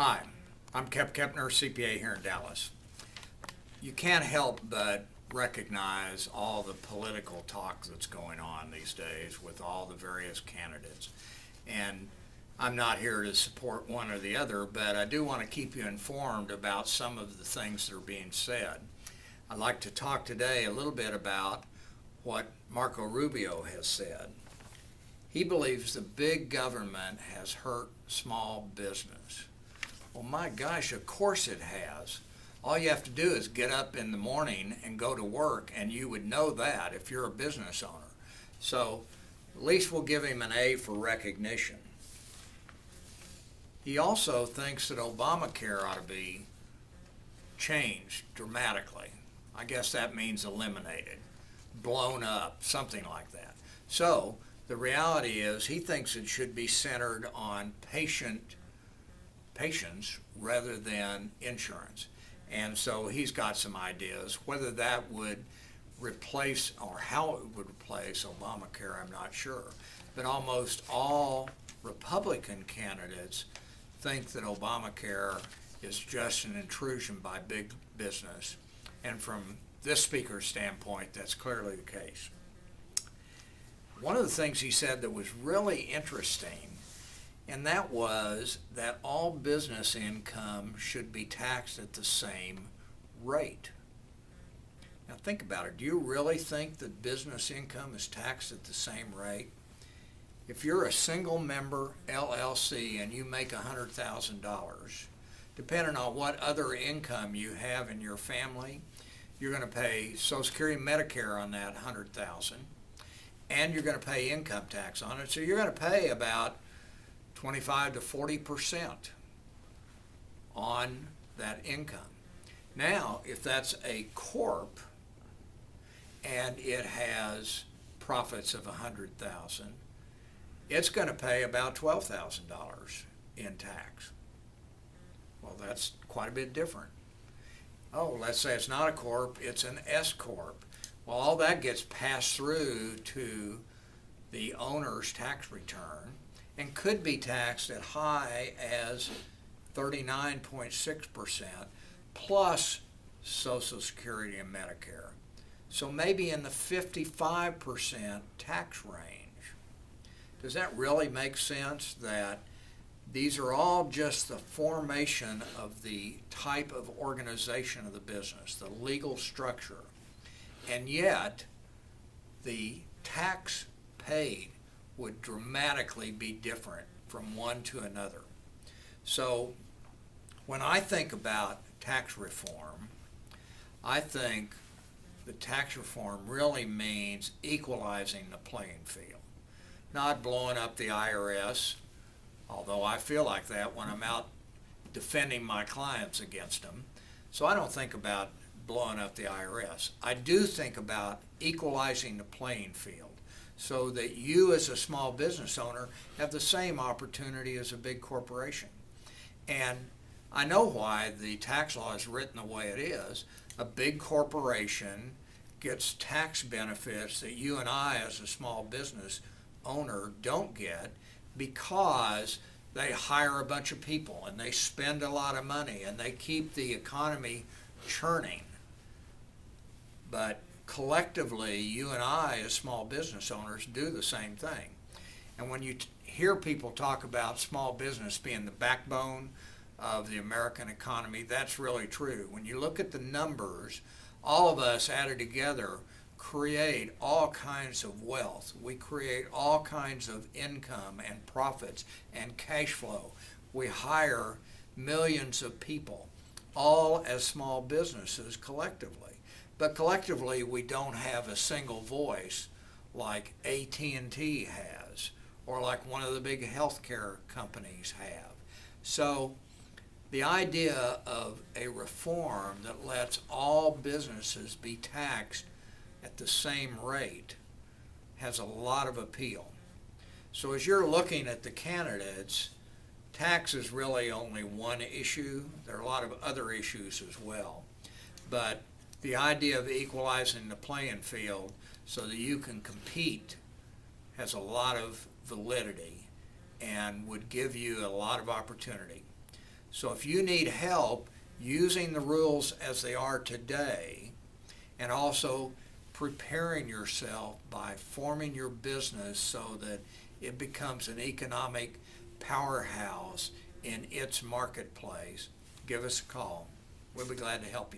Hi, I'm Kep Kepner CPA here in Dallas. You can't help but recognize all the political talk that's going on these days with all the various candidates. And I'm not here to support one or the other, but I do want to keep you informed about some of the things that are being said. I'd like to talk today a little bit about what Marco Rubio has said. He believes the big government has hurt small business. Well, my gosh, of course it has. All you have to do is get up in the morning and go to work, and you would know that if you're a business owner. So at least we'll give him an A for recognition. He also thinks that Obamacare ought to be changed dramatically. I guess that means eliminated, blown up, something like that. So the reality is he thinks it should be centered on patients rather than insurance. And so he's got some ideas. Whether that would replace or how it would replace Obamacare, I'm not sure. But almost all Republican candidates think that Obamacare is just an intrusion by big business. And from this speaker's standpoint, that's clearly the case. One of the things he said that was really interesting, and that was that all business income should be taxed at the same rate. Now think about it. Do you really think that business income is taxed at the same rate? If you're a single member LLC and you make $100,000, depending on what other income you have in your family, you're going to pay Social Security and Medicare on that $100,000, and you're going to pay income tax on it. So you're going to pay about 25 to 40% on that income. Now, if that's a corp and it has profits of $100,000, it's going to pay about $12,000 in tax. Well, that's quite a bit different. Oh, let's say it's not a corp, it's an S corp. Well, all that gets passed through to the owner's tax return and could be taxed at high as 39.6% plus Social Security and Medicare. So maybe in the 55% tax range. Does that really make sense that these are all just the formation of the type of organization of the business, the legal structure, and yet the tax paid would dramatically be different from one to another? So when I think about tax reform, I think the tax reform really means equalizing the playing field, not blowing up the IRS, although I feel like that when I'm out defending my clients against them. So I don't think about blowing up the IRS. I do think about equalizing the playing field so that you as a small business owner have the same opportunity as a big corporation. And I know why the tax law is written the way it is. A big corporation gets tax benefits that you and I as a small business owner don't get because they hire a bunch of people and they spend a lot of money and they keep the economy churning. But collectively, you and I as small business owners do the same thing. And when you hear people talk about small business being the backbone of the American economy, that's really true. When you look at the numbers, all of us added together create all kinds of wealth. We create all kinds of income and profits and cash flow. We hire millions of people, all as small businesses collectively. But collectively, we don't have a single voice like AT&T has or like one of the big healthcare companies have. So the idea of a reform that lets all businesses be taxed at the same rate has a lot of appeal. So as you're looking at the candidates, tax is really only one issue. There are a lot of other issues as well. But the idea of equalizing the playing field so that you can compete has a lot of validity and would give you a lot of opportunity. So if you need help using the rules as they are today, and also preparing yourself by forming your business so that it becomes an economic powerhouse in its marketplace, give us a call. We'll be glad to help you.